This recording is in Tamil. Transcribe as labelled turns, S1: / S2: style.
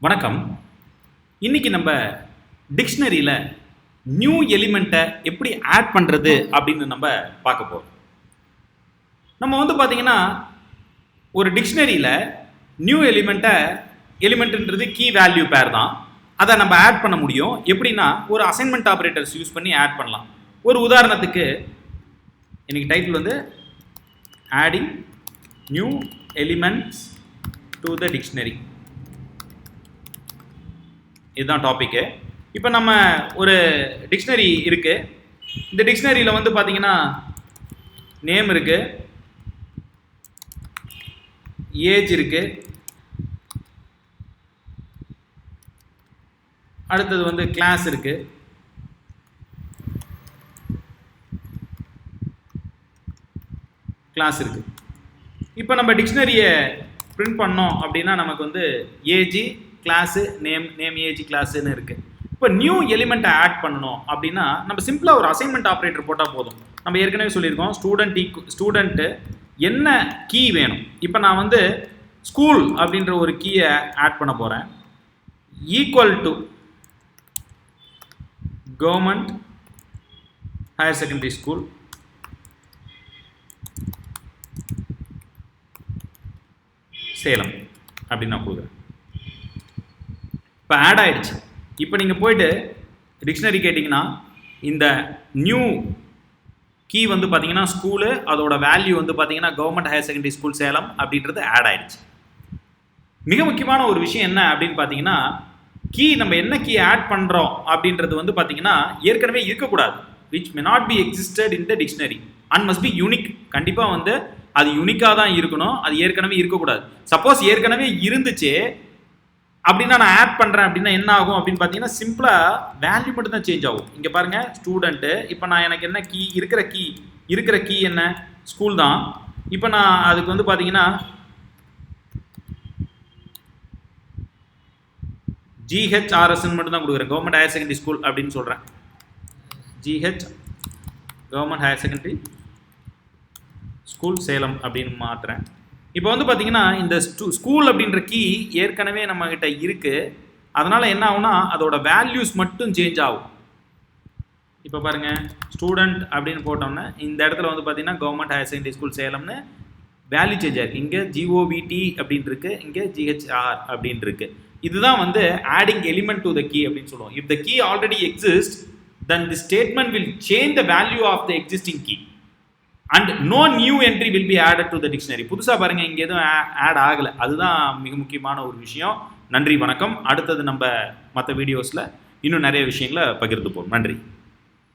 S1: வணக்கம். இன்னைக்கு நம்ம டிக்ஷனரியில் நியூ எலிமெண்ட்டை எப்படி ஆட் பண்ணுறது அப்படின்னு நம்ம பார்க்க போகிறோம். நம்ம பார்த்தீங்கன்னா ஒரு டிக்ஷனரியில் நியூ எலிமெண்ட்டுன்றது கீ வேல்யூ பேர் தான். அதை நம்ம ஆட் பண்ண முடியும். எப்படின்னா ஒரு அசைன்மெண்ட் ஆப்ரேட்டர்ஸ் யூஸ் பண்ணி ஆட் பண்ணலாம். ஒரு உதாரணத்துக்கு இன்னைக்கு title adding new elements to the dictionary. இதுதான் டாபிக்கு. இப்போ நம்ம ஒரு டிக்ஷனரி இருக்கு. இந்த டிக்ஷனரியில் பார்த்தீங்கன்னா நேம் இருக்கு, ஏஜ் இருக்கு, அடுத்தது கிளாஸ் இருக்கு, கிளாஸ் இருக்கு. இப்போ நம்ம டிக்ஷனரியை பிரிண்ட் பண்ணோம் அப்படின்னா நமக்கு ஏஜ் கிளாஸு நேம் ஏஜ் கிளாஸுன்னு இருக்குது. இப்போ நியூ எலிமெண்ட்டை ஆட் பண்ணணும் அப்படின்னா நம்ம சிம்பிளாக ஒரு அசைன்மெண்ட் ஆப்ரேட்டர் போட்டால் போதும். நம்ம ஏற்கனவே சொல்லியிருக்கோம் ஸ்டூடெண்ட்டு என்ன கீ வேணும். இப்போ நான் ஸ்கூல் அப்படின்ற ஒரு கீயை ஆட் பண்ண போகிறேன். Equal to government higher secondary school Salem அப்படின்னு நான் கொடுக்குறேன். இப்போ ஆட் ஆகிடுச்சு. இப்போ நீங்கள் போய்ட்டு டிக்ஷனரி கேட்டிங்கன்னா இந்த நியூ கீ பார்த்தீங்கன்னா ஸ்கூலு, அதோட வேல்யூ பார்த்தீங்கன்னா government higher secondary school Salem அப்படின்றது ஆட் ஆகிடுச்சு. மிக முக்கியமான ஒரு விஷயம் என்ன அப்படின்னு பார்த்தீங்கன்னா கீ நம்ம என்ன கீ ஆட் பண்ணுறோம் அப்படின்றது பார்த்தீங்கன்னா ஏற்கனவே இருக்கக்கூடாது. Which may not be existed in the dictionary and must be unique. கண்டிப்பாக அது யூனிக்காக தான் இருக்கணும். அது ஏற்கனவே இருக்கக்கூடாது. சப்போஸ் ஏற்கனவே இருந்துச்சு அப்படின்னா நான் ஆட் பண்ணுறேன் அப்படின்னா என்ன ஆகும் அப்படின்னு பார்த்தீங்கன்னா சிம்பிளாக வேல்யூ மட்டும் தான் சேஞ்ச் ஆகும். இங்கே பாருங்கள் ஸ்டூடெண்ட்டு. இப்போ நான் எனக்கு என்ன கீ இருக்கிற கீ என்ன ஸ்கூல் தான். இப்போ நான் அதுக்கு பார்த்தீங்கன்னா ஜிஹெச்ஆர்எஸ்ன்னு மட்டும் தான் கொடுக்குறேன். கவர்மெண்ட் ஹையர் செகண்டரி ஸ்கூல் அப்படின்னு சொல்கிறேன். GH government higher secondary school Salem அப்படின்னு மாற்றுறேன். இப்போ பார்த்தீங்கன்னா இந்த ஸ்கூல் அப்படின்ற கீ ஏற்கனவே நம்மகிட்ட இருக்குது. அதனால் என்ன ஆகும்னா அதோட வேல்யூஸ் மட்டும் சேஞ்ச் ஆகும். இப்போ பாருங்கள் ஸ்டூடெண்ட் அப்படின்னு போட்டோம்னா இந்த இடத்துல பார்த்தீங்கன்னா கவர்மெண்ட் ஹையர் செகண்டரி ஸ்கூல் சேலம்னு வேல்யூ சேஞ்ச் ஆகிருக்கு. இங்கே ஜிஓவிடி அப்படின்னு இருக்குது, இங்கே ஜிஹெச்ஆர் அப்படின்னு இருக்குது. இதுதான் adding element to the key அப்படின்னு சொல்லுவோம். If the key already exist then the statement will change the value of the existing key and no new entry will be added to the dictionary. புதுசா பாருங்க இங்க எதுவும் ஆட் ஆகல. அதுதான் மிக முக்கியமான ஒரு விஷயம். நன்றி, வணக்கம். அடுத்தது நம்ம மற்ற வீடியோஸ்ல இன்னும் நிறைய விஷயங்களை பகிர்ந்து போறோம். நன்றி.